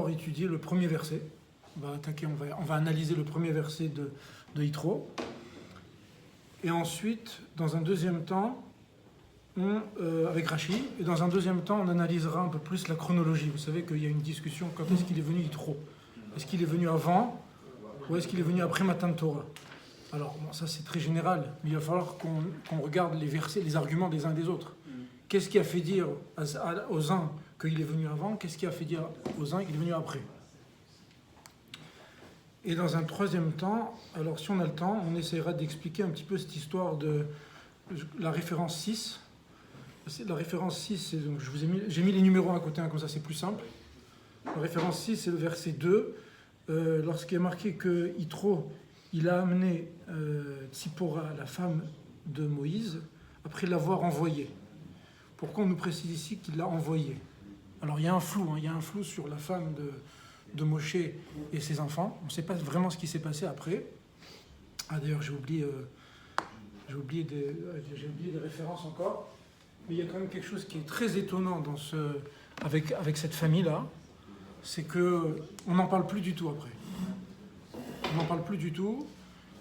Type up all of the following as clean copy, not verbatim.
d'abord étudier le premier verset. On va analyser le premier verset de Yitro. Et ensuite, dans un deuxième temps, avec Rashi, et dans un deuxième temps, on analysera un peu plus la chronologie. Vous savez qu'il y a une discussion, quand est-ce qu'il est venu Yitro? Est-ce qu'il est venu avant ou est-ce qu'il est venu après Matan Torah? Alors, bon, ça c'est très général, mais il va falloir qu'on regarde les versets, les arguments des uns des autres. Qu'est-ce qui a fait dire aux uns qu'il est venu avant? Qu'est-ce qui a fait dire aux uns qu'il est venu après? Et dans un troisième temps, alors si on a le temps, on essaiera d'expliquer un petit peu cette histoire de la référence 6. La référence 6, donc j'ai mis les numéros à côté, comme ça c'est plus simple. La référence 6, c'est le verset 2, lorsqu'il est marqué que Yitro, il a amené Tzipora, la femme de Moïse, après l'avoir envoyée. Pourquoi on nous précise ici qu'il l'a envoyée? Alors il y a un flou sur la femme de Moshe et ses enfants. On ne sait pas vraiment ce qui s'est passé après. Ah d'ailleurs j'ai oublié des références encore. Mais il y a quand même quelque chose qui est très étonnant avec cette famille-là, c'est qu'on n'en parle plus du tout après. On n'en parle plus du tout.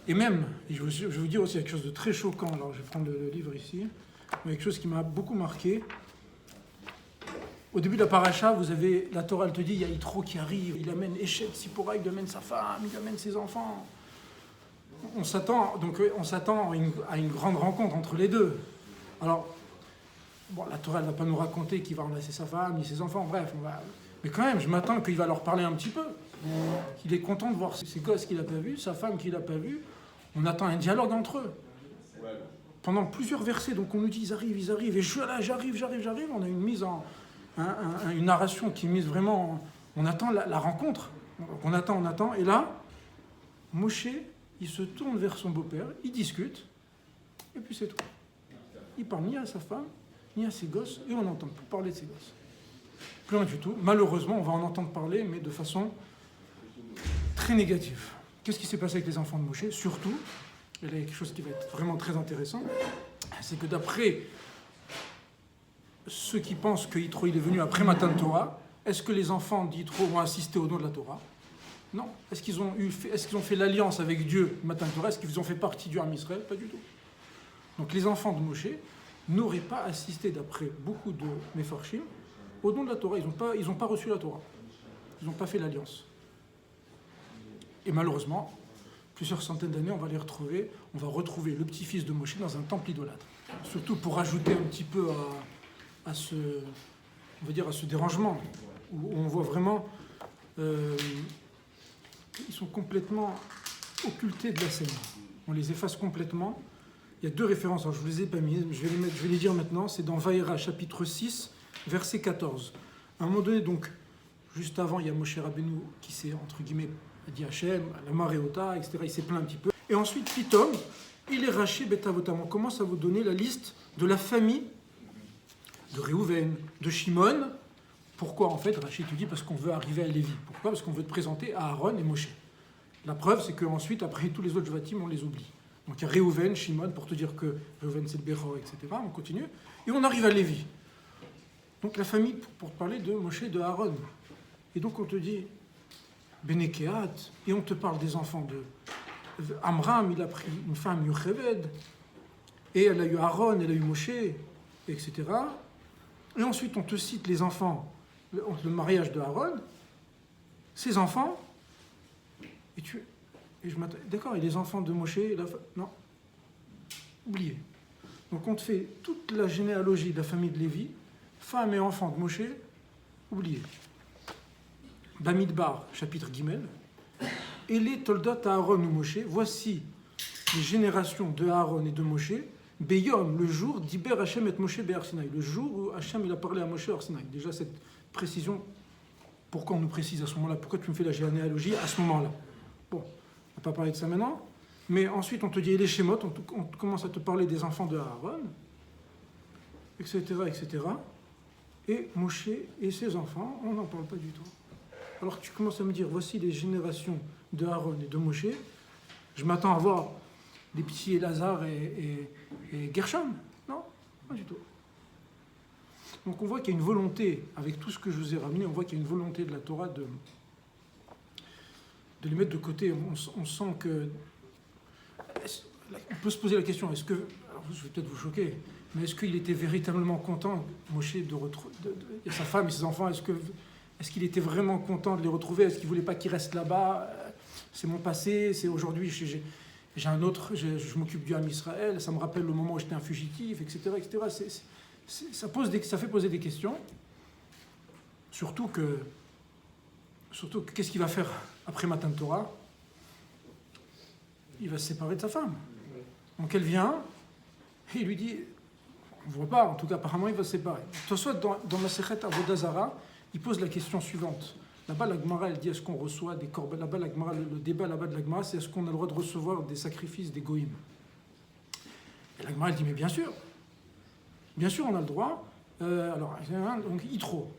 Et même, je vais vous dire aussi quelque chose de très choquant, alors je vais prendre le livre ici, mais quelque chose qui m'a beaucoup marqué. Au début de la paracha, vous avez, la Torah elle te dit, il y a Yitro qui arrive, il amène Eshet, Tzipora, il amène sa femme, il amène ses enfants. On s'attend à une grande rencontre entre les deux. Alors, bon, la Torah ne va pas nous raconter qu'il va enlacer sa femme, ni ses enfants, bref. Mais quand même, je m'attends qu'il va leur parler un petit peu. Qu'il est content de voir ses gosses qu'il n'a pas vus, sa femme qu'il n'a pas vue. On attend un dialogue entre eux. Pendant plusieurs versets, donc on nous dit, ils arrivent, et j'arrive. On a une mise une narration qui est mise vraiment... On attend la rencontre. Donc on attend. Et là, Moshe, il se tourne vers son beau-père, il discute, et puis c'est tout. Il parle ni à sa femme, ni à ses gosses, et on n'entend plus parler de ses gosses. Plus rien du tout. Malheureusement, on va en entendre parler, mais de façon très négative. Qu'est-ce qui s'est passé avec les enfants de Moshe? Surtout, et là il y a quelque chose qui va être vraiment très intéressant, c'est que d'après ceux qui pensent que Yitro il est venu après Matan Torah, est-ce que les enfants d'Yitro ont assisté au don de la Torah? Non. Est-ce qu'ils ont fait l'alliance avec Dieu Matan Torah? Est-ce qu'ils ont fait partie du Ham Israël? Pas du tout. Donc les enfants de Moshe n'auraient pas assisté, d'après beaucoup de Mefarshim, au don de la Torah. Ils n'ont pas reçu la Torah. Ils n'ont pas fait l'alliance. Et malheureusement, plusieurs centaines d'années, on va retrouver le petit-fils de Moshe dans un temple idolâtre. Surtout pour ajouter un petit peu à ce dérangement, où on voit vraiment qu'ils sont complètement occultés de la scène. On les efface complètement. Il y a deux références, alors je ne vous les ai pas mises, je vais les dire maintenant. C'est dans Vaïra, chapitre 6, verset 14. À un moment donné, donc, juste avant, il y a Moshe Rabbeinu qui s'est, entre guillemets, dit Hachem, la Maréota, etc. Il s'est plaint un petit peu. Et ensuite, Pitom, il est raché Betavotam. On commence à vous donner la liste de la famille de Réhouven, de Shimon. Pourquoi en fait? Rachid te dit parce qu'on veut arriver à Lévi. Pourquoi? Parce qu'on veut te présenter à Aaron et Moshe. La preuve, c'est qu'ensuite, après tous les autres Jvatim, on les oublie. Donc il y a Réhouven, Shimon, pour te dire que Réhouven c'est le Bechor, etc. On continue. Et on arrive à Lévi. Donc la famille, pour te parler de Moshe et de Aaron. Et donc on te dit Benekeat, et on te parle des enfants de Amram, il a pris une femme Yocheved, et elle a eu Aaron, elle a eu Moshe, etc. Et ensuite on te cite les enfants, le mariage de Aaron, ses enfants, et je m'attends, d'accord, et les enfants de Moshe, non, oubliez. Donc on te fait toute la généalogie de la famille de Lévi, femmes et enfants de Moshe, oubliez. Bamidbar, chapitre Gimel, et les Toldat Aaron ou Moshe, voici les générations de Aaron et de Moshe, Beyom, le jour d'Iber Hachem et Moshe Be'ar Sinaï, le jour où Hachem il a parlé à Moshe à Sinaï. Déjà cette précision, pourquoi on nous précise à ce moment-là? Pourquoi tu me fais la généalogie à ce moment-là? Bon, on va pas parler de ça maintenant, mais ensuite on te dit les Shemot, on commence à te parler des enfants de Aaron, etc., etc. Et Moshe et ses enfants, on n'en parle pas du tout. Alors tu commences à me dire, voici les générations de Aaron et de Moshe, je m'attends à voir les petits Elazar et Gershom. Non, pas du tout. Donc on voit qu'il y a une volonté, avec tout ce que je vous ai ramené, on voit qu'il y a une volonté de la Torah de les mettre de côté. On sent que... On peut se poser la question, est-ce que... Alors je vais peut-être vous choquer, mais est-ce qu'il était véritablement content, Moshe, de retrouver sa femme et ses enfants, est-ce qu'il était vraiment content de les retrouver? Est-ce qu'il ne voulait pas qu'ils restent là-bas? C'est mon passé, c'est aujourd'hui, j'ai un autre, je m'occupe du Ham Israël, ça me rappelle le moment où j'étais un fugitif, etc. etc. Ça fait poser des questions. Surtout que qu'est-ce qu'il va faire après Matan Torah? Il va se séparer de sa femme. Donc elle vient, et il lui dit, on ne voit pas, en tout cas apparemment il va se séparer. Tosfot dans Masechet Avodah Zara, il pose la question suivante. Là-bas, la Gemara, elle dit, est-ce qu'on reçoit des korban? Là-bas, la Gemara, le débat là-bas de la Gemara, c'est est-ce qu'on a le droit de recevoir des sacrifices des goïms? Et la Gemara, elle dit, mais bien sûr on a le droit. Donc Yitro,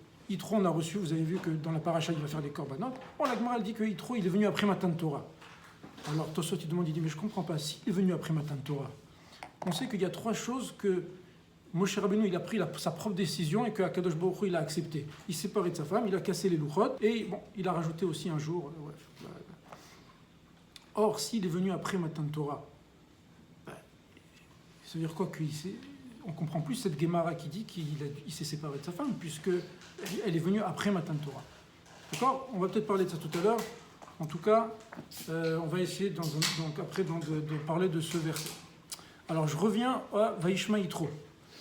on a reçu, vous avez vu que dans la paracha, il va faire des korbanot. Bon, la Gemara, elle dit que Yitro, il est venu après Matan Torah. Alors Tosfot, il demande, il dit, mais je ne comprends pas, s'il est venu après Matan Torah, on sait qu'il y a 3 choses que Moshe Rabbeinu, il a pris sa propre décision et que Akadosh Baruch Hu, il a accepté. Il s'est séparé de sa femme, il a cassé les louchot et bon, il a rajouté aussi un jour. Or, s'il est venu après Matan Torah, ça veut dire quoi? On ne comprend plus cette Gemara qui dit qu'il s'est séparé de sa femme, puisque elle est venue après Matan Torah. D'accord? On va peut-être parler de ça tout à l'heure. En tout cas, on va essayer de parler de ce verset. Alors, je reviens à Vaishma Yitro.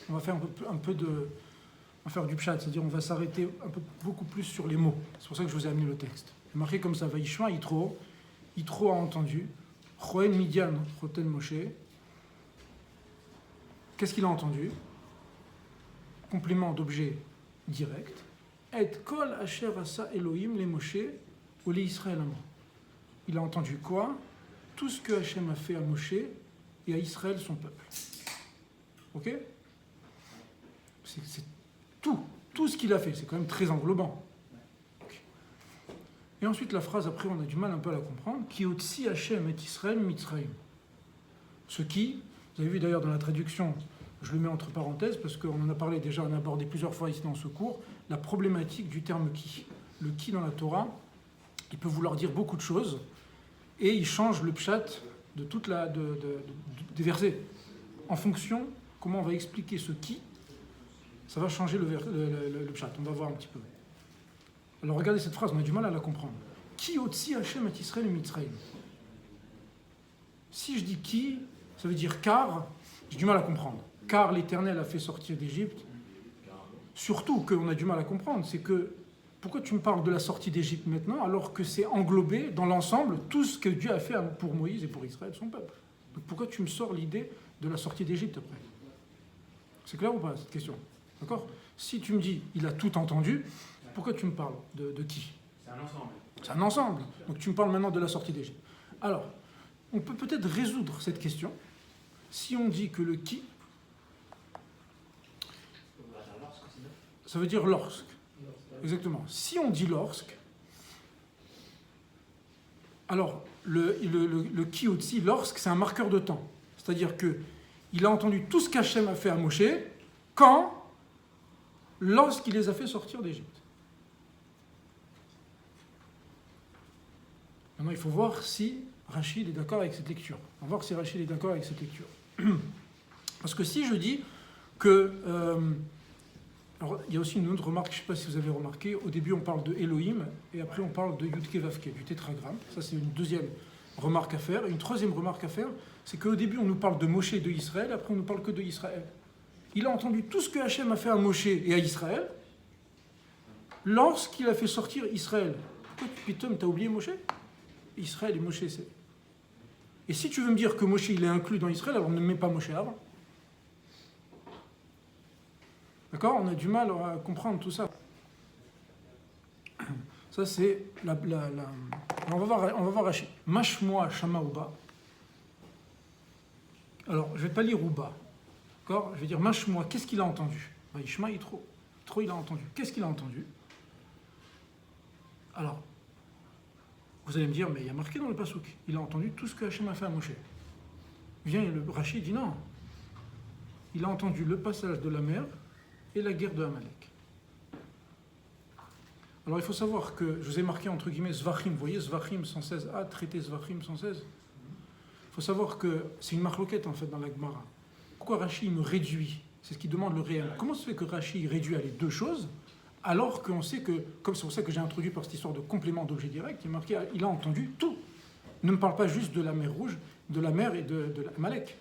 On va faire on va faire du pshat, c'est-à-dire on va s'arrêter beaucoup plus sur les mots. C'est pour ça que je vous ai amené le texte. C'est marqué comme ça, Vaishma Yitro. Yitro a entendu. Choen Midian, Choten Moshe. Qu'est-ce qu'il a entendu? Complément d'objet direct. Et kol asher asa Elohim le Moshe ou le Israël. Il a entendu quoi? Tout ce que Hachem a fait à Moshe et à Israël, son peuple. Ok? C'est tout ce qu'il a fait, c'est quand même très englobant. Okay. Et ensuite, la phrase, après, on a du mal un peu à la comprendre. Ki otsi Hachem et Israël Mitzrayim. Ce qui, vous avez vu d'ailleurs dans la traduction, je le mets entre parenthèses, parce qu'on en a parlé déjà, on a abordé plusieurs fois ici dans ce cours, la problématique du terme ki. Le ki dans la Torah, il peut vouloir dire beaucoup de choses, et il change le pshat de des versets. En fonction, comment on va expliquer ce ki, ça va changer le pshat. On va voir un petit peu. Alors regardez cette phrase, on a du mal à la comprendre. Ki otsi Hachem et Israël et Mitzrayim. Si je dis qui, ça veut dire car, j'ai du mal à comprendre. Car l'Éternel a fait sortir d'Égypte. Surtout qu'on a du mal à comprendre, c'est que pourquoi tu me parles de la sortie d'Égypte maintenant alors que c'est englobé dans l'ensemble tout ce que Dieu a fait pour Moïse et pour Israël, son peuple. Donc pourquoi tu me sors l'idée de la sortie d'Égypte après? C'est clair ou pas cette question? D'accord? Si tu me dis il a tout entendu, pourquoi tu me parles de qui? C'est un ensemble. C'est un ensemble. Donc tu me parles maintenant de la sortie d'Égypte. Alors, on peut peut-être résoudre cette question si on dit que le qui, ça veut dire lorsque. Exactement. Si on dit lorsque, alors le qui aussi, lorsque, c'est un marqueur de temps. C'est-à-dire qu'il a entendu tout ce qu'Hachem a fait à Moshe, quand? Lorsqu'il les a fait sortir d'Égypte. Maintenant, il faut voir si Rachid est d'accord avec cette lecture. On va voir si Rachid est d'accord avec cette lecture. Parce que si je dis que... alors, il y a aussi une autre remarque, je ne sais pas si vous avez remarqué, au début on parle de Elohim, et après on parle de Yudke Vavke, du tétragramme. Ça c'est une deuxième remarque à faire. Et une troisième remarque à faire, c'est qu'au début on nous parle de Moshe et de Israël, après on ne nous parle que de Israël. Il a entendu tout ce que Hachem a fait à Moshe et à Israël, lorsqu'il a fait sortir Israël. Pourquoi Pitom, t'as oublié Moshe? Israël et Moshe, c'est... Et si tu veux me dire que Moshe il est inclus dans Israël, alors ne mets pas Moshe avant. D'accord? On a du mal à comprendre tout ça. Ça, c'est on va voir Rachid. Mashmoa Shama Uba. Alors, je ne vais pas lire Uba. D'accord? Je vais dire Mashmoa, qu'est-ce qu'il a entendu? Ishma Yitro. Yitro, il a entendu. Qu'est-ce qu'il a entendu? Alors, vous allez me dire, mais il y a marqué dans le Passouk, il a entendu tout ce que Hachem a fait à Moshe. Vient le Rachid dit non. Il a entendu le passage de la mer et la guerre de Amalek. Alors il faut savoir que, je vous ai marqué entre guillemets Zvachim, vous voyez Zvachim 116a, traité Zvachim 116. Il faut savoir que c'est une marloquette en fait dans la Gemara. Pourquoi Rashi me réduit? C'est ce qu'il demande le réel. Comment se fait que Rashi réduit à les deux choses, alors qu'on sait que, comme c'est pour ça que j'ai introduit par cette histoire de complément d'objet direct, il est marqué, il a entendu tout. Ne me parle pas juste de la mer Rouge, de la mer et de Amalek.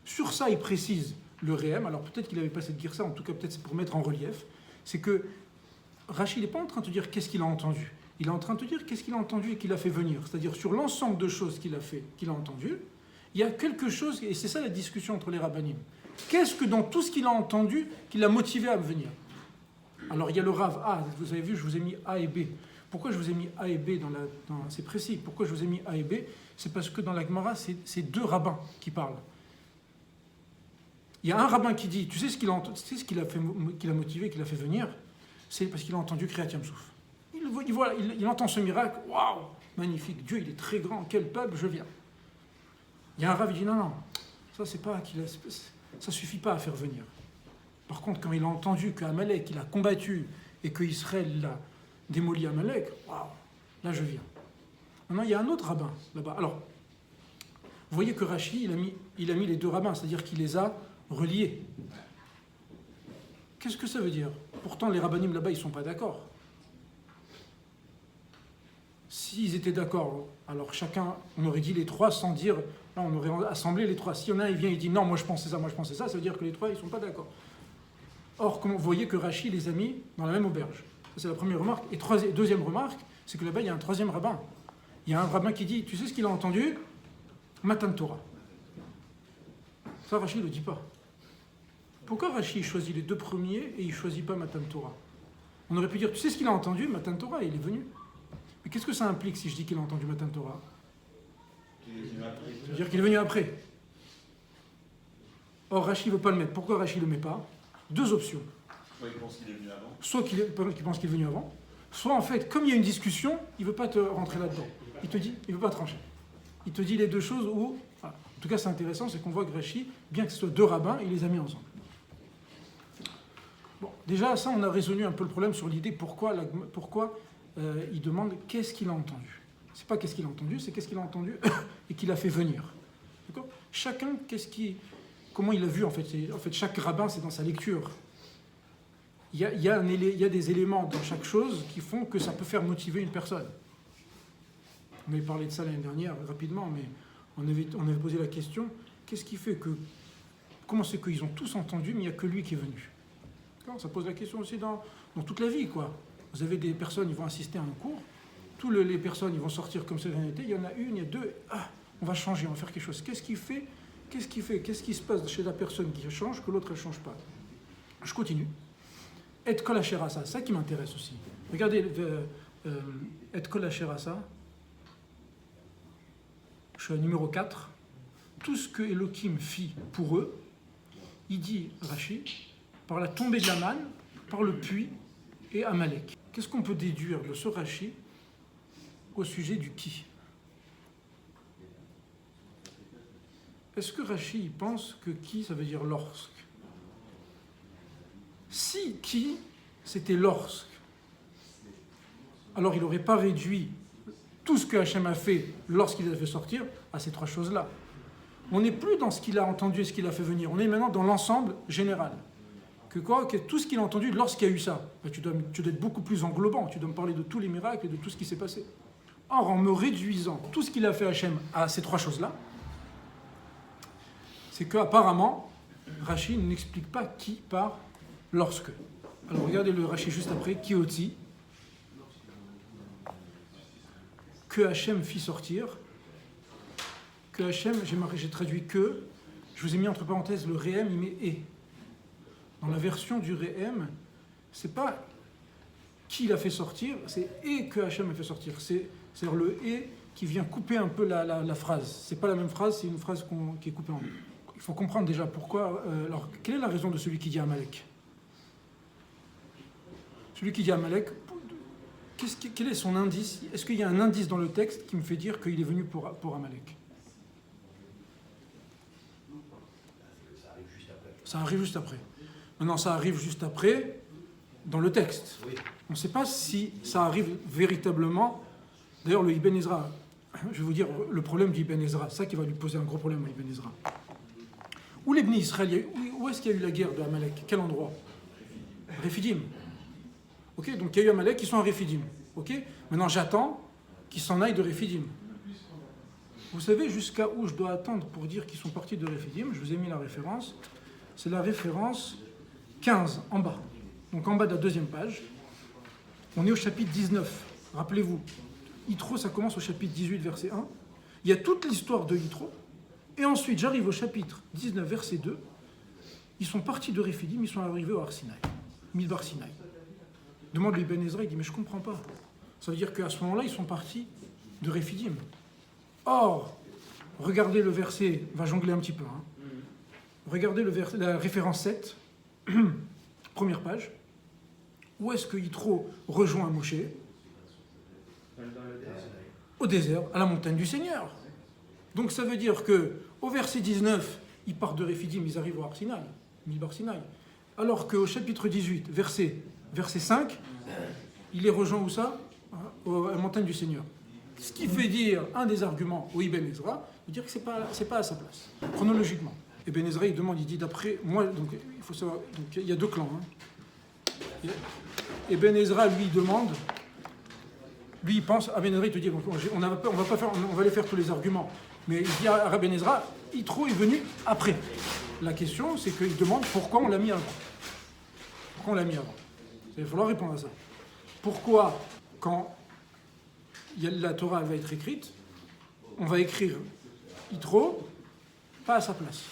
Sur ça, il précise le réel. Alors peut-être qu'il n'avait pas cette dire ça, en tout cas peut-être c'est pour mettre en relief. C'est que Rashi n'est pas en train de te dire qu'est-ce qu'il a entendu. Il est en train de te dire qu'est-ce qu'il a entendu et qu'il a fait venir. C'est-à-dire sur l'ensemble de choses qu'il a fait, qu'il a entendu, il y a quelque chose, et c'est ça la discussion entre les rabbanim. Qu'est-ce que dans tout ce qu'il a entendu, qui l'a motivé à venir? Alors il y a le Rav A, vous avez vu, je vous ai mis A et B. Pourquoi je vous ai mis A et B c'est précis. Pourquoi je vous ai mis A et B? C'est parce que dans la Gemara, c'est deux rabbins qui parlent. Il y a un rabbin qui dit, tu sais ce qu'il a motivé, qu'il a fait venir? C'est parce qu'il a entendu Kriyat Yam Souf. Il entend ce miracle, waouh, magnifique, Dieu il est très grand, quel peuple, je viens. Il y a un rabbin qui dit non, ça suffit pas à faire venir. Par contre, quand il a entendu qu'Amalek, il a combattu et qu'Israël a démoli Amalek, waouh, là je viens. Maintenant, il y a un autre rabbin là-bas. Alors, vous voyez que Rashi, il a mis les deux rabbins, c'est-à-dire qu'il les a reliés. Qu'est-ce que ça veut dire? Pourtant, les rabbanim là-bas, ils ne sont pas d'accord. S'ils étaient d'accord, alors chacun, on aurait dit les trois sans dire, là, on aurait assemblé les trois. Si y en a un, il vient et dit non, moi je pensais ça, ça veut dire que les trois, ils ne sont pas d'accord. Or, comme vous voyez que Rashi les a mis dans la même auberge. Ça, c'est la première remarque. Et deuxième remarque, c'est que là-bas, il y a un troisième rabbin. Il y a un rabbin qui dit, tu sais ce qu'il a entendu? Matan Torah. Ça, Rashi ne le dit pas. Pourquoi Rashi choisit les deux premiers et il ne choisit pas Matan Torah? On aurait pu dire, tu sais ce qu'il a entendu? Matan Torah, il est venu. Mais qu'est-ce que ça implique si je dis qu'il a entendu Matan Torah? Ça veut dire qu'il est venu après. Or, Rashi ne veut pas le mettre. Pourquoi Rashi ne le met pas? Deux options. Soit il pense qu'il est venu avant. Soit qu'il pense qu'il est venu avant. Soit en fait, comme il y a une discussion, il ne veut pas te rentrer là-dedans. Il te dit, il ne veut pas trancher. Il te dit les deux choses où, voilà. En tout cas c'est intéressant, c'est qu'on voit que Rashi, bien que ce soit deux rabbins, il les a mis ensemble. Bon, déjà ça on a résolu un peu le problème sur l'idée pourquoi il demande qu'est-ce qu'il a entendu. C'est pas qu'est-ce qu'il a entendu, c'est qu'est-ce qu'il a entendu et qu'il a fait venir. D'accord? Chacun, comment il a vu en fait. En fait, chaque rabbin c'est dans sa lecture. Il y a des éléments dans chaque chose qui font que ça peut faire motiver une personne. On avait parlé de ça l'année dernière rapidement, mais on avait posé la question, qu'est-ce qui fait que... Comment c'est qu'ils ont tous entendu, mais il n'y a que lui qui est venu? Ça pose la question aussi dans toute la vie, quoi. Vous avez des personnes, ils vont assister à un cours, toutes les personnes, ils vont sortir comme ça d'un été, il y en a une, il y a deux, on va changer, on va faire quelque chose. Qu'est-ce qui se passe chez la personne qui change que l'autre ne change pas? Je continue. Et kol asher asa, c'est ça qui m'intéresse aussi. Regardez, et kol asher asa, je suis à numéro 4. Tout ce que Elohim fit pour eux, il dit, Rashi, par la tombée de la manne, par le puits et Amalek. Qu'est-ce qu'on peut déduire de ce Rashi au sujet du qui? Est-ce que Rashi pense que qui, ça veut dire lorsque? Si qui, c'était lorsque, alors il n'aurait pas réduit tout ce que Hachem a fait lorsqu'il les a fait sortir à ces trois choses-là. On n'est plus dans ce qu'il a entendu et ce qu'il a fait venir. On est maintenant dans l'ensemble général. Que tout ce qu'il a entendu lorsqu'il y a eu ça. Tu dois être beaucoup plus englobant. Tu dois me parler de tous les miracles et de tout ce qui s'est passé. Or, en me réduisant tout ce qu'il a fait Hachem à ces trois choses-là, c'est qu'apparemment, Rashi n'explique pas qui par lorsque. Alors regardez le Rashi juste après, Kioti, que Hachem fit sortir, que Hachem, j'ai traduit que, je vous ai mis entre parenthèses le Réhem, il met et. Dans la version du Réhem, c'est pas qui l'a fait sortir, c'est et que Hachem a fait sortir. C'est-à-dire le et qui vient couper un peu la phrase. C'est pas la même phrase, c'est une phrase qui est coupée en deux. Il faut comprendre déjà pourquoi. Alors, quelle est la raison de celui qui dit Amalek? Celui qui dit Amalek, quel est son indice? Est-ce qu'il y a un indice dans le texte qui me fait dire qu'il est venu pour Amalek? Ça arrive juste après. Maintenant, ça arrive juste après, dans le texte. On ne sait pas si ça arrive véritablement. D'ailleurs, le Ibn Ezra, je vais vous dire le problème du Ibn Ezra, c'est ça qui va lui poser un gros problème à Ibn Ezra. Où les Bnei Israël, où est-ce qu'il y a eu la guerre de Amalek? Quel endroit? Rephidim. Ok, donc il y a eu Amalek qui sont à Rephidim. Ok, maintenant j'attends qu'ils s'en aillent de Rephidim. Vous savez jusqu'à où je dois attendre pour dire qu'ils sont partis de Rephidim? Je vous ai mis la référence. C'est la référence 15 en bas. Donc en bas de la deuxième page. On est au chapitre 19. Rappelez-vous, Yitro, ça commence au chapitre 18, verset 1. Il y a toute l'histoire de Yitro. Et ensuite, j'arrive au chapitre 19, verset 2. Ils sont partis de Rephidim, ils sont arrivés au Har Sinaï, Midbar Sinaï. Demande lui Ben Ezra, il dit, mais je ne comprends pas. Ça veut dire qu'à ce moment-là, ils sont partis de Rephidim. Or, regardez le verset, on va jongler un petit peu. Regardez la référence 7, première page. Où est-ce que Yitro rejoint Moshe? Au désert, à la montagne du Seigneur. Donc ça veut dire qu'au verset 19, ils partent de Rephidim, ils arrivent au Har Sinaï, Midbar Sinaï. Alors qu'au chapitre 18, verset 5, il les rejoint où ça? À la montagne du Seigneur. Ce qui fait dire, un des arguments au Ibn Ezra, de dire que c'est pas à sa place, chronologiquement. Ibn Ezra, il demande, il dit, d'après moi, donc il faut savoir, donc il y a deux clans. Ibn Ezra, lui, demande, lui, il pense, Ibn Ezra, il te dit, on va aller faire tous les arguments. Mais il dit à Ibn Ezra, Yitro est venu après. La question, c'est qu'il demande pourquoi on l'a mis avant. Pourquoi on l'a mis avant? Il va falloir répondre à ça. Pourquoi, quand la Torah va être écrite, on va écrire Yitro, pas à sa place?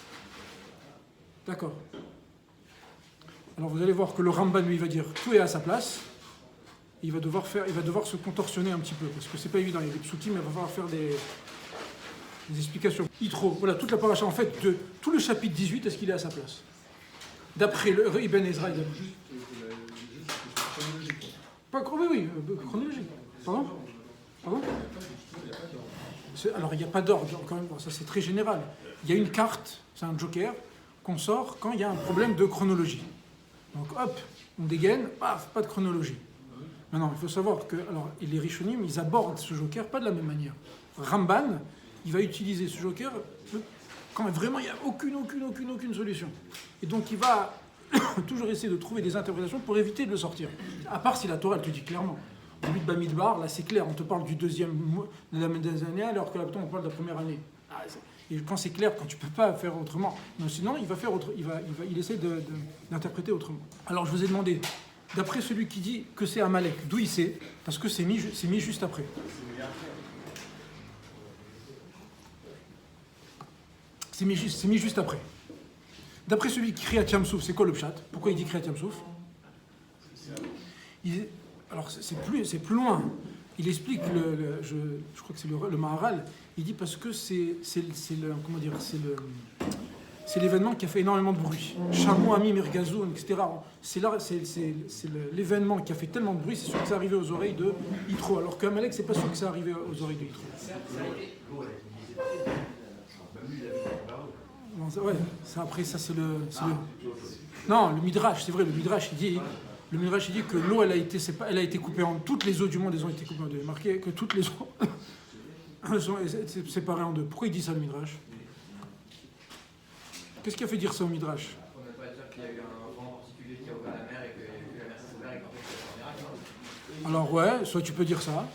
D'accord. Alors vous allez voir que le Ramban, lui, va dire tout est à sa place. Il va devoir se contorsionner un petit peu, parce que c'est pas évident, il y a des psukim, mais il va falloir faire des explications. Yitro, voilà, toute la paracha, en fait, de tout le chapitre 18, est-ce qu'il est à sa place? D'après le Ibn Ezra, il a juste chronologique. Pas chronologique. Pardon? Alors, il n'y a pas d'ordre, quand même, ça c'est très général. Il y a une carte, c'est un joker, qu'on sort quand il y a un problème de chronologie. Donc, hop, on dégaine, paf, pas de chronologie. Maintenant, il faut savoir que les Rishonim, ils abordent ce joker pas de la même manière. Ramban, il va utiliser ce joker quand vraiment il n'y a aucune solution. Et donc il va toujours essayer de trouver des interprétations pour éviter de le sortir. À part si la Torah elle te dit clairement. Au but de Bamidbar, là c'est clair, on te parle du deuxième de la année, alors que là on parle de la première année. Et quand c'est clair, quand tu ne peux pas faire autrement, non, sinon il va faire il essaie d'interpréter autrement. Alors je vous ai demandé, d'après celui qui dit que c'est Amalek, d'où il sait? Parce que c'est mis juste après. C'est mis juste après. D'après celui qui crie à Tiamsouf, c'est quoi le pshat? Pourquoi il dit crie à Tiamsouf? Alors c'est plus loin. Il explique, je crois que c'est le Maharal, il dit parce que c'est l'événement qui a fait énormément de bruit. Chamou, Ami, Mirgazoun, etc. C'est l'événement qui a fait tellement de bruit, c'est sûr que c'est arrivé aux oreilles de Yitro. Alors qu'Amalek, c'est pas sûr que c'est arrivé aux oreilles de Yitro. Ouais, ça après ça c'est le. Non, le Midrash, c'est vrai, le Midrash il dit que l'eau elle a été coupée en toutes les eaux du monde, elles ont été coupées en deux. Il est marqué que toutes les eaux sont séparées en deux. Pourquoi il dit ça le Midrash? Qu'est-ce qui a fait dire ça au Midrash? On ne peut pas dire qu'il y a eu un vent particulier qui a ouvert la mer et que la mer s'est ouverte et qu'en fait c'est un miracle. Alors ouais, soit tu peux dire ça.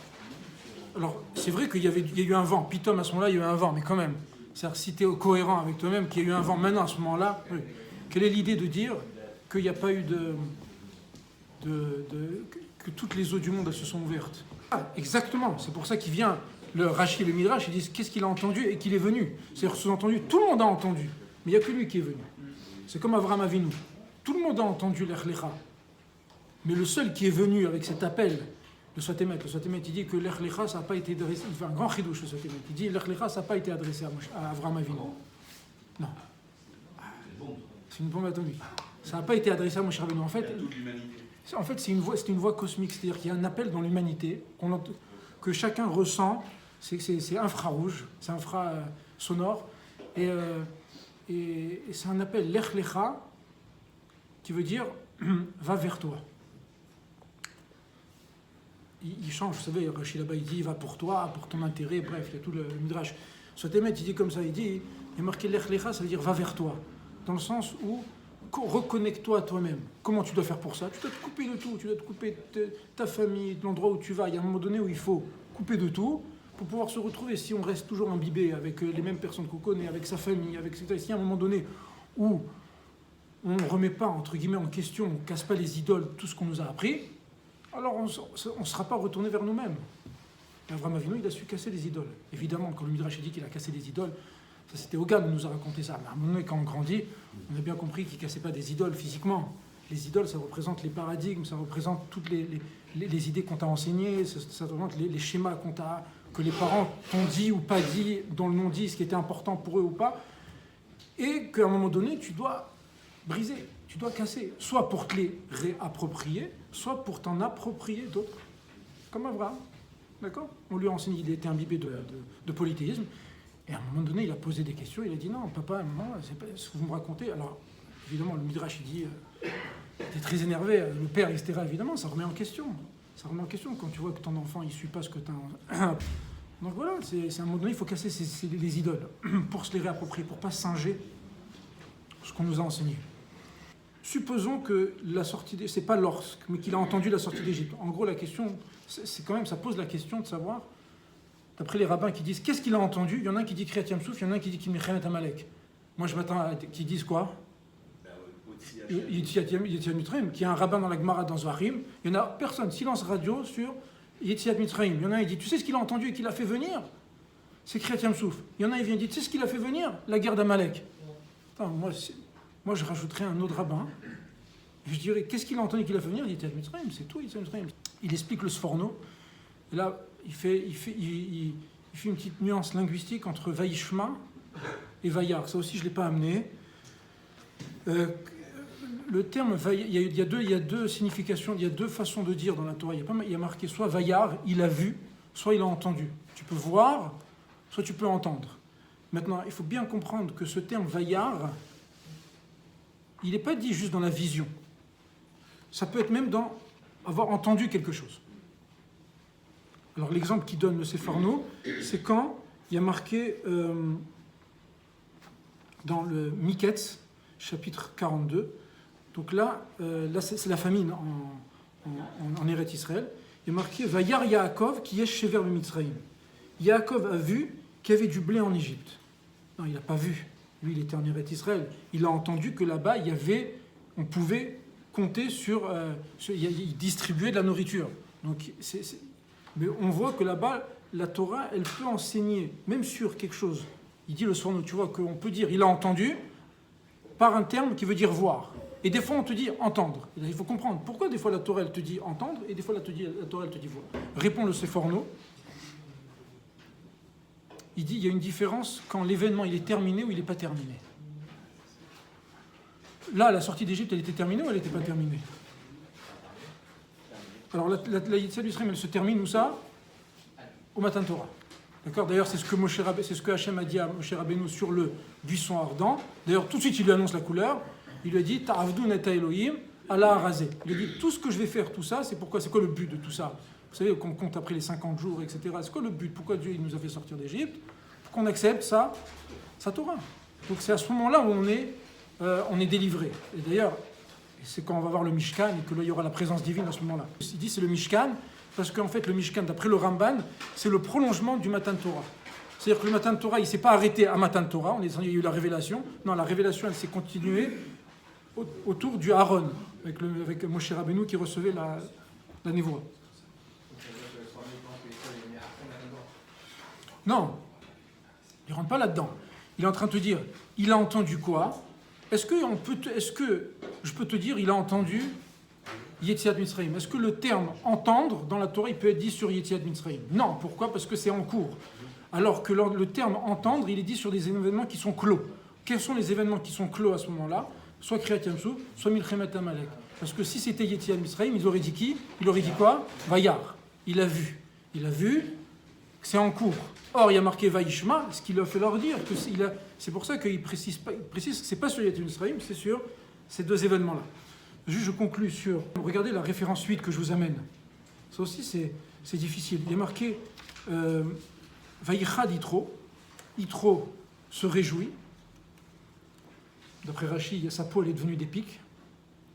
Alors c'est vrai qu'il y a eu un vent. Pitom à ce moment-là il y a eu un vent, mais quand même. C'est-à-dire si tu es cohérent avec toi-même qu'il y a eu un vent maintenant à ce moment-là, oui. Quelle est l'idée de dire qu'il n'y a pas eu que toutes les eaux du monde elles se sont ouvertes? Ah, exactement, c'est pour ça qu'il vient, le Rashi et le Midrash, ils disent qu'est-ce qu'il a entendu et qu'il est venu. C'est-à-dire sous-entendu, tout le monde a entendu, mais il n'y a que lui qui est venu. C'est comme Avraham Avinu. Tout le monde a entendu l'Echlecha, mais le seul qui est venu avec cet appel, le Swatemet, il dit que l'Echlecha, ça n'a pas été adressé, il fait un grand chidouche le Swatemet, il dit l'Echlecha, ça n'a pas été adressé à Avraham Avinu. Non. C'est une bombe atomique. Ça n'a pas été adressé à Moshe Rabbeinu. En fait, c'est une voix cosmique, c'est-à-dire qu'il y a un appel dans l'humanité que chacun ressent. C'est infrarouge, c'est infra sonore, et c'est un appel l'Echlecha qui veut dire va vers toi. Il change, vous savez, Rachid là-bas, il dit va pour toi, pour ton intérêt, bref, il y a tout le midrash. Soit Emet, il dit comme ça, il y a marqué Lech Lecha, ça veut dire va vers toi, dans le sens où reconnecte-toi à toi-même. Comment tu dois faire pour ça? Tu dois te couper de tout, tu dois te couper de ta famille, de l'endroit où tu vas. Il y a un moment donné où il faut couper de tout pour pouvoir se retrouver. Si on reste toujours imbibé avec les mêmes personnes qu'on connaît, avec sa famille, avec etc. S'il y a un moment donné où on ne remet pas, entre guillemets, en question, on ne casse pas les idoles, tout ce qu'on nous a appris, alors on ne sera pas retourné vers nous-mêmes. Avraham Avinu, il a su casser les idoles. Évidemment, quand le Midrash dit qu'il a cassé les idoles, ça c'était Hogan qui nous a raconté ça. Mais à un moment donné, quand on grandit, on a bien compris qu'il ne cassait pas des idoles physiquement. Les idoles, ça représente les paradigmes, ça représente toutes les idées qu'on t'a enseignées, ça représente les schémas que les parents t'ont dit ou pas dit, dont le non-dit, ce qui était important pour eux ou pas, et qu'à un moment donné, tu dois briser, tu dois casser, soit pour te les réapproprier, soit pour t'en approprier d'autres, comme Abraham. D'accord? On lui a enseigné, il était imbibé de polythéisme, et à un moment donné, il a posé des questions, il a dit non, papa, maman, c'est pas ce que vous me racontez. Alors, évidemment, le Midrash, il dit, il était très énervé, le père, etc., évidemment, ça remet en question. Ça remet en question quand tu vois que ton enfant, il ne suit pas ce que tu as. Donc voilà, c'est à un moment donné, il faut casser les idoles pour se les réapproprier, pour ne pas singer ce qu'on nous a enseigné. Supposons que la sortie d'Égypte, c'est pas lorsque, mais qu'il a entendu la sortie d'Égypte. En gros, la question, c'est quand même, ça pose la question de savoir, d'après les rabbins qui disent, qu'est-ce qu'il a entendu? Il y en a un qui dit Kriyat Yam-Souf, il y en a un qui dit Milchemet Amalek. Moi, je m'attends à qu'ils disent quoi? Yetziat Mitzrayim, qui est un rabbin dans la Gemara dans Zvarim. Il n'y en a personne, silence radio sur Yetziat Mitzrayim. Il y en a un qui dit, tu sais ce qu'il a entendu et qu'il a fait venir? C'est Kriyat Yam-Souf. Il y en a un qui vient dire, tu sais ce qu'il a fait venir? La guerre d'Amalek. Attends, moi, je rajouterais un autre rabbin. Je dirais, qu'est-ce qu'il a entendu qu'il a fait venir? Yetziat Mitzrayim, c'est tout, Yetziat Mitzrayim. Il explique le Sforno. Et là, il fait une petite nuance linguistique entre Vaishma et Vayar. Ça aussi, je ne l'ai pas amené. Le terme, il y a deux significations, il y a deux façons de dire dans la Torah. Il y a marqué soit Vayar, il a vu, soit il a entendu. Tu peux voir, soit tu peux entendre. Maintenant, il faut bien comprendre que ce terme Vayar, il n'est pas dit juste dans la vision. Ça peut être même dans avoir entendu quelque chose. Alors l'exemple qu'il donne le Seforno, c'est quand il y a marqué dans le Miketz, chapitre 42, donc là c'est la famine en Eretz Israël, il y a marqué Vayar Yaakov qui est chez Verbe Mitzrayim. Yaakov a vu qu'il y avait du blé en Égypte. Non, il n'a pas vu. Lui, il était en Eretz Israël. Il a entendu que là-bas, on pouvait compter sur il distribuait de la nourriture. Donc, mais on voit que là-bas, la Torah, elle peut enseigner, même sur quelque chose. Il dit le Sforno, tu vois, qu'on peut dire, il a entendu, par un terme qui veut dire voir. Et des fois, on te dit entendre. Et là, il faut comprendre pourquoi des fois la Torah, elle te dit entendre, et des fois la Torah, elle te dit voir. Répond le Seforno. Il dit, il y a une différence quand l'événement, il est terminé ou il n'est pas terminé. Là, la sortie d'Égypte, elle était terminée ou elle n'était pas terminée? Alors, la Yetziat Mitzrayim, elle se termine où ça? Au Matan Torah. D'accord? D'ailleurs, c'est ce que Hachem a dit à Moshe Rabbeinu sur le buisson ardent. D'ailleurs, tout de suite, il lui annonce la couleur. Il lui a dit, Ta'avdun et Elohim, Allah Arazé. Il lui a dit, tout ce que je vais faire, tout ça, c'est pourquoi? C'est quoi le but de tout ça? Vous savez, qu'on compte après les 50 jours, etc. C'est quoi le but? Pourquoi Dieu il nous a fait sortir d'Égypte? Pour qu'on accepte sa Torah. Donc, c'est à ce moment-là où on est délivré. Et d'ailleurs, c'est quand on va voir le Mishkan et que là, il y aura la présence divine à ce moment-là. Il dit c'est le Mishkan, parce qu'en fait, le Mishkan, d'après le Ramban, c'est le prolongement du Matan Torah. C'est-à-dire que le Matan Torah, il ne s'est pas arrêté à Matan Torah, il y a eu la révélation. Non, la révélation, elle s'est continuée autour du Aaron, avec Moshe Rabbeinu qui recevait la névoie. Non, il ne rentre pas là-dedans. Il est en train de te dire, il a entendu quoi? Est-ce que je peux te dire, il a entendu Yetziat Mitzrayim? Est-ce que le terme entendre dans la Torah, il peut être dit sur Yetziat Mitzrayim? Non, pourquoi? Parce que c'est en cours. Alors que le terme entendre, il est dit sur des événements qui sont clos. Quels sont les événements qui sont clos à ce moment-là? Soit Kriyat Yam-Souf, soit Milchemet Amalek. Parce que si c'était Yetziat Mitzrayim, ils auraient dit qui? Il aurait dit quoi? Vayar. Il a vu. Il a vu que c'est en cours. Or, il y a marqué Vaishma, ce qu'il a fait leur dire. C'est pour ça qu'il précise que ce n'est pas sur Yetziat Mitzrayim, c'est sur ces deux événements-là. Juste, je conclus sur... Regardez la référence 8 que je vous amène. Ça aussi, c'est difficile. Il est marqué Vaïchad Yitro. Yitro se réjouit. D'après Rashi, sa peau elle est devenue des pics.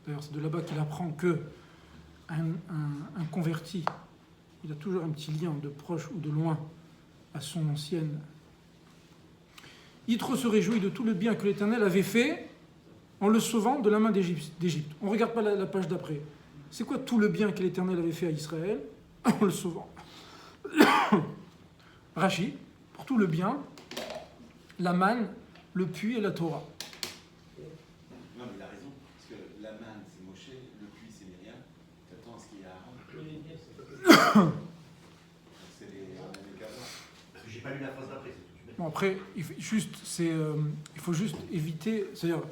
D'ailleurs, c'est de là-bas qu'il apprend que un converti, il a toujours un petit lien de proche ou de loin à son ancienne. Yitro se réjouit de tout le bien que l'Éternel avait fait en le sauvant de la main d'Égypte. On ne regarde pas la page d'après. C'est quoi tout le bien que l'Éternel avait fait à Israël en le sauvant? Rashi, pour tout le bien, la manne, le puits et la Torah. Non, mais il a raison, parce que la manne, c'est Moshe, le puits, c'est Myriam. T'attends à ce qu'il y ait Aaron. C'est les Kavas. Parce que j'ai pas lu la phrase d'après. Bon, après, il faut juste éviter, c'est-à-dire,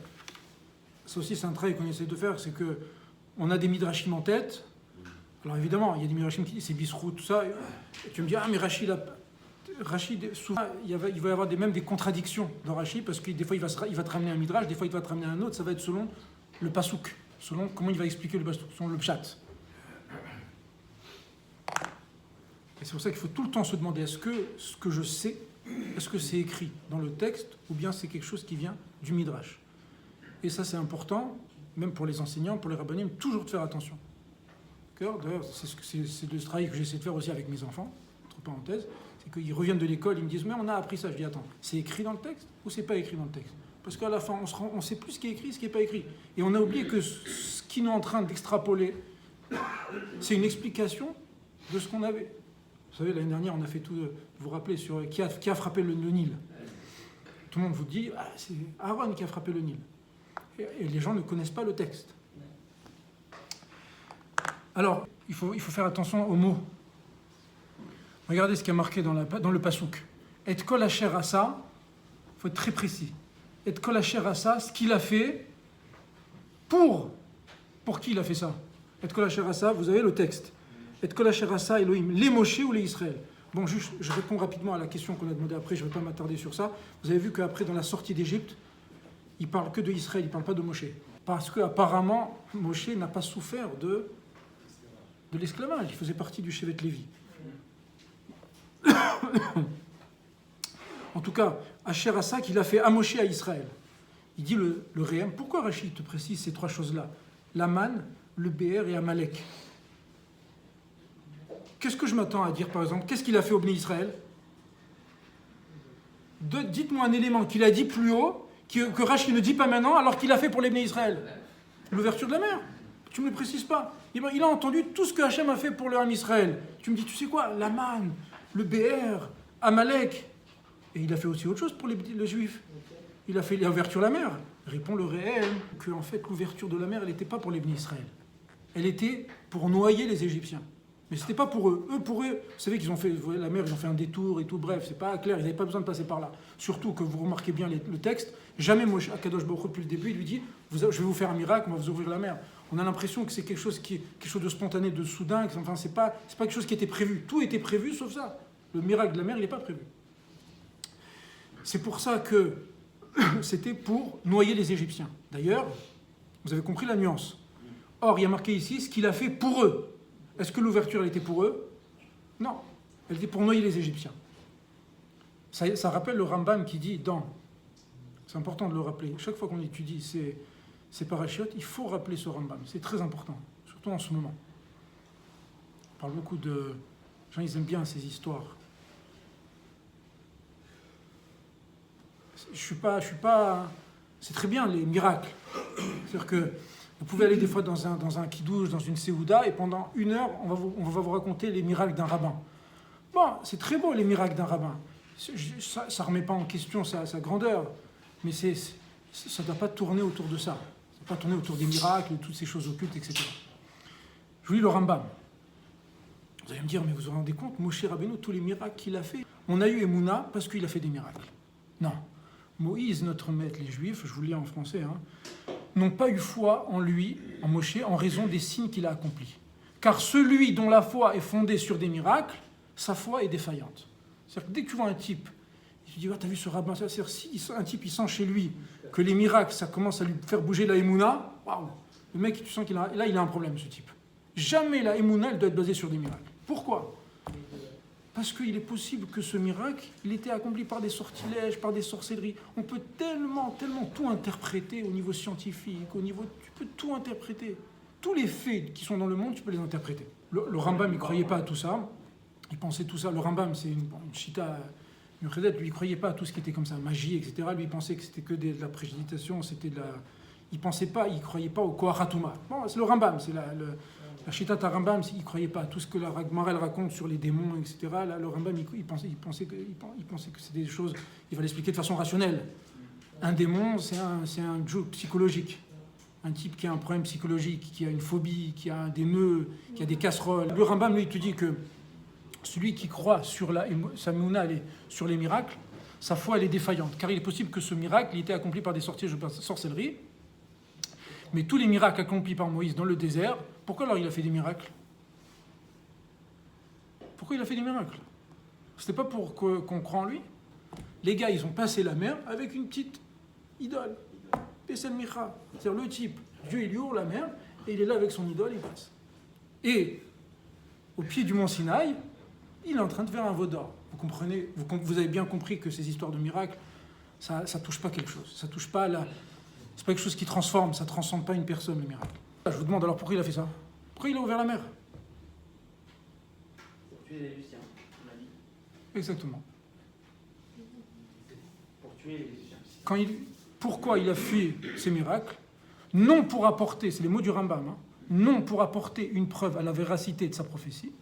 ça aussi c'est un travail qu'on essaie de faire, c'est que on a des midrashim en tête. Alors évidemment, il y a des midrashim qui disent c'est Bisrou, tout ça. Et tu me dis, ah mais Rachid, souvent, il va y avoir même des contradictions dans Rachid, parce que des fois il va te ramener un midrash, des fois il va te ramener un autre, ça va être selon le pasouk, selon comment il va expliquer le pasouk, selon le pshat. Et c'est pour ça qu'il faut tout le temps se demander, est-ce que ce que je sais, est-ce que c'est écrit dans le texte, ou bien c'est quelque chose qui vient du midrash? Et ça c'est important, même pour les enseignants, pour les rabbanim, toujours de faire attention. D'ailleurs, c'est le travail que j'essaie de faire aussi avec mes enfants, entre parenthèses, c'est qu'ils reviennent de l'école, ils me disent, mais on a appris ça. Je dis, attends, c'est écrit dans le texte ou c'est pas écrit dans le texte? Parce qu'à la fin, on sait plus ce qui est écrit, ce qui n'est pas écrit. Et on a oublié que ce qu'ils sont en train d'extrapoler, c'est une explication de ce qu'on avait. Vous savez, l'année dernière, on a fait tout, vous vous rappelez, sur qui a frappé le Nil. Tout le monde vous dit, ah, c'est Aaron qui a frappé le Nil. Et les gens ne connaissent pas le texte. Alors, il faut faire attention aux mots. Regardez ce qui est marqué dans le pasouk. Et kol asher asa, il faut être très précis. Et kol asher asa, ce qu'il a fait pour qui il a fait ça? Et kol asher asa, vous avez le texte. Et kol asher asa Elohim, les Moshe ou les Israël? Bon, juste, je réponds rapidement à la question qu'on a demandée après, je ne vais pas m'attarder sur ça. Vous avez vu qu'après, dans la sortie d'Égypte, il ne parle que de Israël, il ne parle pas de Moshe. Parce qu'apparemment, Moshe n'a pas souffert de l'esclavage, il faisait partie du Shevet Lévi. En tout cas, Asher Asa, qu'il a fait à Moshe à Israël. Il dit le Réhem. Pourquoi Rachid te précise ces trois choses-là? La manne, le Béer et Amalek. Qu'est-ce que je m'attends à dire, par exemple? Qu'est-ce qu'il a fait au Bnei Israël? Dites-moi un élément qu'il a dit plus haut, que Rachid ne dit pas maintenant, alors qu'il a fait pour les Bnei Israël. L'ouverture de la mer. Tu ne me le précises pas. Il a entendu tout ce que Hachem a fait pour le Ham Israël. Tu me dis, tu sais quoi? La manne, le Béer, Amalek. Et il a fait aussi autre chose pour les Juifs. Il a fait l'ouverture de la mer. Répond le réel que en fait l'ouverture de la mer, elle n'était pas pour les Bnei Israël. Elle était pour noyer les Égyptiens. Mais c'était pas pour eux. Pour eux, vous savez qu'ils ont fait la mer, ils ont fait un détour et tout. Bref, c'est pas clair. Ils n'avaient pas besoin de passer par là. Surtout que vous remarquez bien le texte. Jamais Moshe Akadosh Baruch Hu, depuis le début, il lui dit, je vais vous faire un miracle, on va vous ouvrir la mer. On a l'impression que c'est quelque chose de spontané, de soudain. Enfin, c'est pas quelque chose qui était prévu. Tout était prévu sauf ça. Le miracle de la mer, il n'est pas prévu. C'est pour ça que c'était pour noyer les Égyptiens. D'ailleurs, vous avez compris la nuance. Or, il y a marqué ici ce qu'il a fait pour eux. Est-ce que l'ouverture, elle était pour eux? Non. Elle était pour noyer les Égyptiens. Ça rappelle le Rambam qui dit c'est important de le rappeler. Chaque fois qu'on étudie ces parachutes, il faut rappeler ce Rambam. C'est très important, surtout en ce moment. On parle beaucoup de... Les gens, ils aiment bien ces histoires. Je suis pas... C'est très bien, les miracles. C'est-à-dire que vous pouvez aller des fois dans un kidouche, dans une séouda, et pendant 1 heure, on va vous raconter les miracles d'un rabbin. Bon, c'est très beau, les miracles d'un rabbin. Ça ne remet pas en question sa grandeur, mais ça ne doit pas tourner autour de ça. Ça ne doit pas tourner autour des miracles, de toutes ces choses occultes, etc. Je vous lis le Rambam. Vous allez me dire, mais vous vous rendez compte, Moshe Rabbeinu, tous les miracles qu'il a fait, on a eu Emouna parce qu'il a fait des miracles. Non. Moïse, notre maître, les Juifs, je vous le lis en français, n'ont pas eu foi en lui, en Moshe, en raison des signes qu'il a accomplis. Car celui dont la foi est fondée sur des miracles, sa foi est défaillante. C'est-à-dire que dès que tu vois un type, tu te dis, t'as vu ce rabbin, c'est-à-dire si un type il sent chez lui que les miracles, ça commence à lui faire bouger la émouna, waouh, Le mec, tu sens qu'il a... Là, il a un problème, ce type. Jamais la émouna, elle doit être basée sur des miracles. Pourquoi? Parce qu'il est possible que ce miracle, il était accompli par des sortilèges, par des sorcelleries. On peut tellement tout interpréter au niveau scientifique, tu peux tout interpréter. Tous les faits qui sont dans le monde, tu peux les interpréter. Le Rambam, il ne croyait pas à tout ça. Il pensait tout ça. Le Rambam, c'est une chita, une Khedet, lui, il ne croyait pas à tout ce qui était comme ça, magie, etc. Lui, il pensait que c'était que de la prédication, c'était de la... Il ne croyait pas au Koharatuma. Bon, c'est le Rambam, c'est la chita de Rambam, il ne croyait pas à tout ce que la Gemara raconte sur les démons, etc. Là, le Rambam, il pensait que c'était des choses, il va l'expliquer de façon rationnelle. Un démon, c'est un joke psychologique. Un type qui a un problème psychologique, qui a une phobie, qui a des nœuds, qui a des casseroles. Le Rambam, lui, il te dit que celui qui croit sur sa mouna, sur les miracles, sa foi, elle est défaillante. Car il est possible que ce miracle il était accompli par des sorcelleries. Mais tous les miracles accomplis par Moïse dans le désert, pourquoi alors il a fait des miracles? Pourquoi il a fait des miracles? C'était pas pour qu'on croie en lui? Les gars, ils ont passé la mer avec une petite idole. Pesel Micha. C'est-à-dire le type, Dieu il lui ouvre la mer, et il est là avec son idole, il passe. Et au pied du mont Sinaï, il est en train de faire un veau d'or. Vous comprenez, vous avez bien compris que ces histoires de miracles, ça touche pas quelque chose. Ça touche pas c'est pas quelque chose qui transforme, ça transcende pas une personne, le miracle. Je vous demande alors pourquoi il a fait ça? Pourquoi il a ouvert la mer? Pour tuer les Égyptiens, on a dit. Exactement. Pour tuer les Égyptiens. Pourquoi il a fui ces miracles? Non pour apporter, c'est les mots du Rambam, non pour apporter une preuve à la véracité de sa prophétie,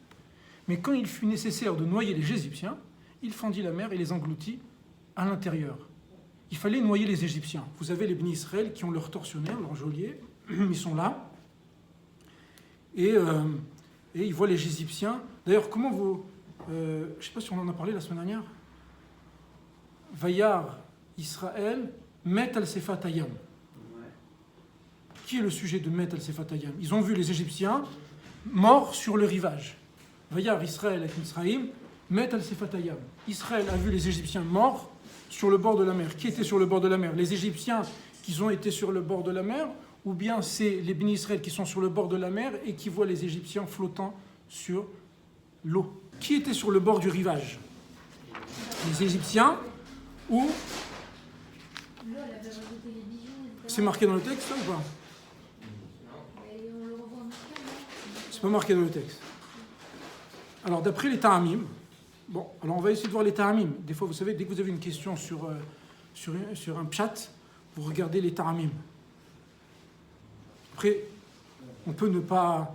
mais quand il fut nécessaire de noyer les Égyptiens, il fendit la mer et les engloutit à l'intérieur. Il fallait noyer les Égyptiens. Vous avez les bénis Israël qui ont leur tortionnaire, leur geôlier, ils sont là, et ils voient les Égyptiens. D'ailleurs, comment vous... je ne sais pas si on en a parlé la semaine dernière. Vayar Israël, Met al-Sefatayam. Qui est le sujet de Met al-Sefatayam? Ils ont vu les Égyptiens morts sur le rivage. Vayar Israël et Misraïm, Met al-Sefatayam. Israël a vu les Égyptiens morts sur le bord de la mer. Qui était sur le bord de la mer? Les Égyptiens qui ont été sur le bord de la mer, ou bien c'est les bénis Israël qui sont sur le bord de la mer et qui voient les Égyptiens flottant sur l'eau. Qui était sur le bord du rivage? Les Égyptiens ou... C'est marqué dans le texte, ou pas? C'est pas marqué dans le texte. Alors, d'après les Ta'amim, bon, alors on va essayer de voir les Ta'amim. Des fois, vous savez, dès que vous avez une question sur un pshat, vous regardez les Ta'amim. Après, on peut ne pas...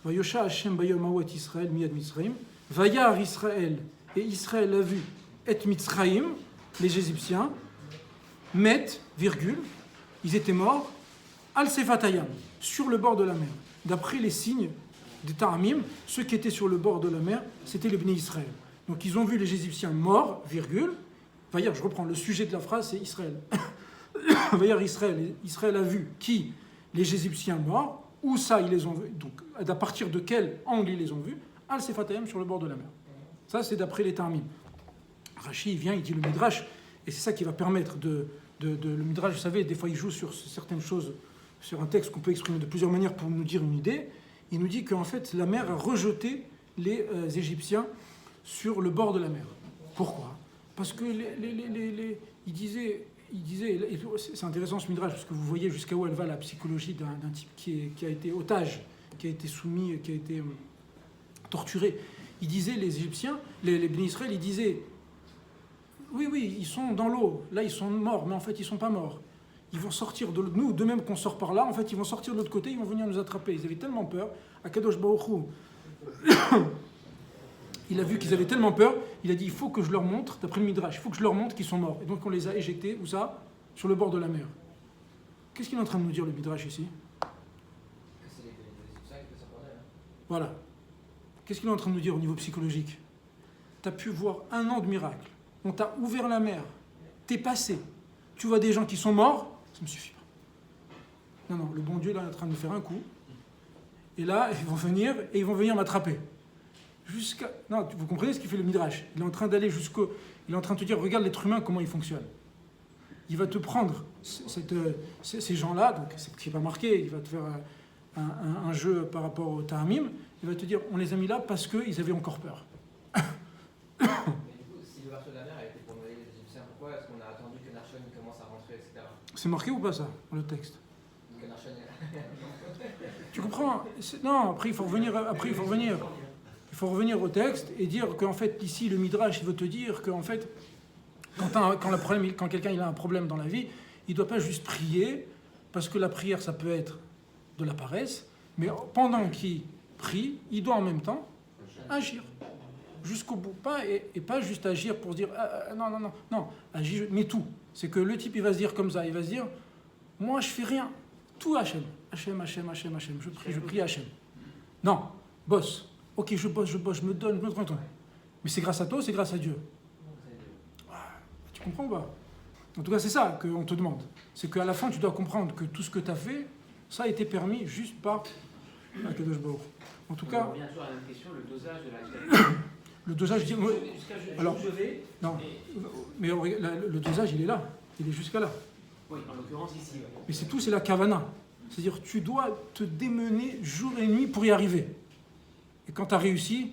Vayosha Hashem bayom hawat Israël miyad Mitzrayim. Vayar Israël, et Israël a vu et Mitzrayim, les Égyptiens, met, virgule, ils étaient morts, al-Sefatayam, sur le bord de la mer. D'après les signes des Ta'amim, ceux qui étaient sur le bord de la mer, c'était les bénis Israël. Donc ils ont vu les Égyptiens morts, virgule, Vayar, je reprends, le sujet de la phrase, c'est Israël. Vayar Israël, Israël a vu qui? Les Égyptiens morts, où ça ils les ont vus, donc à partir de quel angle ils les ont vus? Al-Sefatayam, sur le bord de la mer. Ça, c'est d'après les Ta'amim. Rashi, il vient, il dit le Midrash, et c'est ça qui va permettre le Midrash, vous savez, des fois il joue sur certaines choses, sur un texte qu'on peut exprimer de plusieurs manières pour nous dire une idée. Il nous dit qu'en fait, la mer a rejeté les Égyptiens sur le bord de la mer. Pourquoi? Parce que il disait, c'est intéressant ce Midrash, parce que vous voyez jusqu'à où elle va la psychologie d'un type qui a été otage, qui a été soumis, qui a été torturé. Il disait, les Égyptiens, les bénis Israël, ils disaient, oui, ils sont dans l'eau, là ils sont morts, mais en fait ils sont pas morts. Ils vont sortir de nous, de même qu'on sort par là, en fait ils vont sortir de l'autre côté, ils vont venir nous attraper. Ils avaient tellement peur, Akadosh Baruch Hu, il a vu qu'ils avaient tellement peur, il a dit il faut que je leur montre, d'après le Midrash, il faut que je leur montre qu'ils sont morts. Et donc on les a éjectés, où ça? Sur le bord de la mer. Qu'est-ce qu'il est en train de nous dire le Midrash ici? Voilà. Qu'est-ce qu'il est en train de nous dire au niveau psychologique? Tu as pu voir 1 an de miracle. On t'a ouvert la mer. T'es passé. Tu vois des gens qui sont morts. Ça ne me suffit pas. Non, le bon Dieu là est en train de me faire un coup. Et là, ils vont venir m'attraper. Non, vous comprenez ce qu'il fait le Midrash? Il est en train d'aller il est en train de te dire, regarde l'être humain, comment il fonctionne. il va te prendre ces gens-là, donc c'est pas marqué, il va te faire un jeu par rapport au Ta'amim, il va te dire, on les a mis là parce qu'ils avaient encore peur. Mais du coup, si l'ouverture de la mer a été pour noyer les Égyptiens, pourquoi est-ce qu'on a attendu que Narshon commence à rentrer, etc. C'est marqué ou pas ça, dans le texte? Que Narshon Tu comprends? Non, après il faut revenir. Il faut revenir au texte et dire qu'en fait, ici, le Midrash, il veut te dire qu'en fait, quand quelqu'un il a un problème dans la vie, il ne doit pas juste prier, parce que la prière, ça peut être de la paresse, mais pendant qu'il prie, il doit en même temps agir jusqu'au bout. Et pas juste agir pour se dire non, agir, mais tout. C'est que le type, il va se dire comme ça, il va se dire, moi, je fais rien, tout Hachem. Hachem, je prie Hachem. Non, bosse. Ok, je bosse, je me donne. Mais c'est grâce à toi ou c'est grâce à Dieu? Tu comprends ou pas? En tout cas, c'est ça qu'on te demande. C'est qu'à la fin, tu dois comprendre que tout ce que tu as fait, ça a été permis juste par Akadosh Baruch. En tout cas... On revient toujours à la même question, le dosage de la... Le dosage... Alors, je vais... non, mais le dosage, il est là. Il est jusqu'à là. Oui, en l'occurrence ici. Ouais. Mais c'est tout, c'est la kavana. C'est-à-dire, tu dois te démener jour et nuit pour y arriver. Et quand tu as réussi,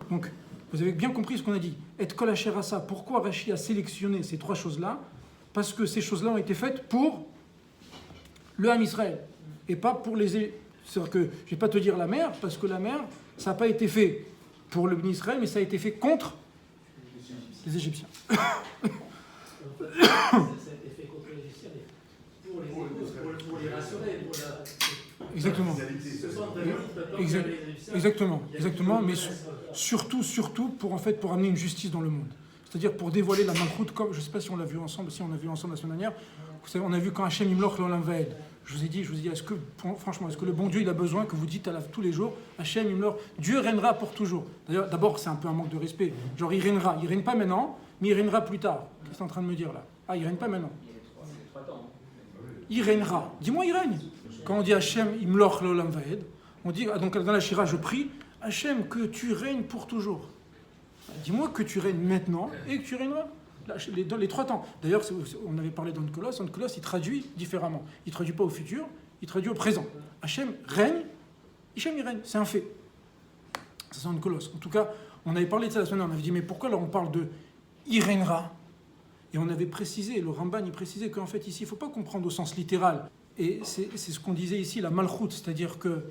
Donc, vous avez bien compris ce qu'on a dit. Et kol asher asa. Pourquoi Rashi a sélectionné ces trois choses-là? Parce que ces choses-là ont été faites pour le Ham Israël. Et pas pour les... C'est-à-dire que, je ne vais pas te dire la mer, parce que la mer, ça n'a pas été fait pour le Bnei Israël, mais ça a été fait contre les Égyptiens. Ça a été fait contre les Égyptiens, pour les rassurer, pour la... Exactement. Exactement, mais surtout pour amener une justice dans le monde. C'est-à-dire pour dévoiler la malchoute, comme je ne sais pas si on l'a vu ensemble, si on a vu ensemble la semaine dernière. Vous savez, on a vu quand Hachem Imloch l'Olam Vaed. Je vous ai dit, est-ce que le bon Dieu il a besoin que vous dites tous les jours, Hachem Imloch, Dieu régnera pour toujours. D'ailleurs, d'abord c'est un peu un manque de respect. Genre il règne pas maintenant, mais il régnera plus tard. Qu'est-ce que tu es en train de me dire là? Ah, il règne pas maintenant. Il régnera. Dis-moi, il règne. Quand on dit Hachem Imloch l'Olam Vaed, on dit, donc dans la Shira, je prie, Hachem, que tu règnes pour toujours. Dis-moi que tu règnes maintenant et que tu règneras dans les 3 temps. D'ailleurs, on avait parlé d'Onkelos. Onkelos, il traduit différemment. Il ne traduit pas au futur, il traduit au présent. Hachem règne, Hachem il règne, c'est un fait. Ça c'est Onkelos. En tout cas, on avait parlé de ça la semaine dernière. On avait dit, mais pourquoi alors on parle de il règnera? Et on avait précisé, le Ramban, il précisait qu'en fait, ici, il ne faut pas comprendre au sens littéral. Et c'est ce qu'on disait ici, la malchoute, c'est-à-dire que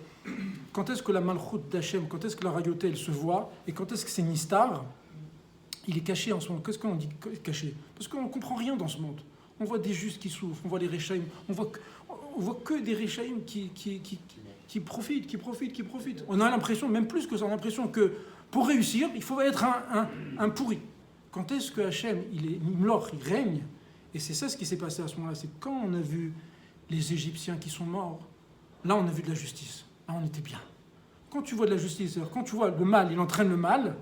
quand est-ce que la malchoute d'Hachem, quand est-ce que la royauté, elle se voit, et quand est-ce que c'est Nistar, il est caché en ce monde. Qu'est-ce qu'on dit caché? Parce qu'on ne comprend rien dans ce monde. On voit des justes qui souffrent, on voit les Réchaïm, on voit que des Réchaïm qui profitent. On a l'impression, même plus que ça, on a l'impression que pour réussir, il faut être un pourri. Quand est-ce que Hachem, il règne? Et c'est ça ce qui s'est passé à ce moment-là, c'est quand on a vu les Égyptiens qui sont morts, là on a vu de la justice, là on était bien. Quand tu vois de la justice, c'est-à-dire quand tu vois le mal, il entraîne le mal,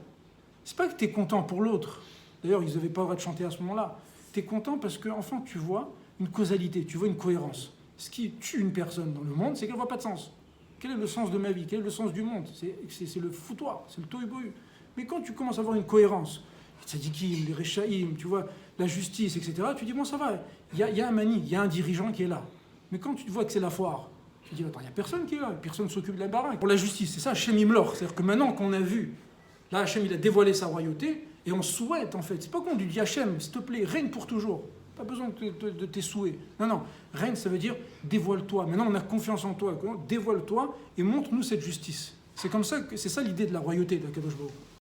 c'est pas que tu es content pour l'autre, d'ailleurs ils n'avaient pas le droit de chanter à ce moment-là, tu es content parce que enfin tu vois une causalité, tu vois une cohérence. Ce qui tue une personne dans le monde, c'est qu'elle ne voit pas de sens. Quel est le sens de ma vie? Quel est le sens du monde? C'est le foutoir, c'est le tohu-bohu. Mais quand tu commences à avoir une cohérence, les tzadikim, les Réchaïm, tu vois, la justice, etc., tu dis bon ça va, il y a un mani, il y a un dirigeant qui est là. Mais quand tu vois que c'est la foire, tu dis, attends, il n'y a personne qui est là, personne ne s'occupe de la baraque. Pour la justice, c'est ça, Hachem Imloch. C'est-à-dire que maintenant qu'on a vu, là, Hachem, il a dévoilé sa royauté, et on souhaite, en fait, c'est pas qu'on lui dit, Hachem, s'il te plaît, règne pour toujours. Pas besoin de tes souhaits. Non, règne, ça veut dire, dévoile-toi. Maintenant, on a confiance en toi. Dévoile-toi et montre-nous cette justice. C'est comme ça, c'est ça l'idée de la royauté d'Akadosh Baruch Hu.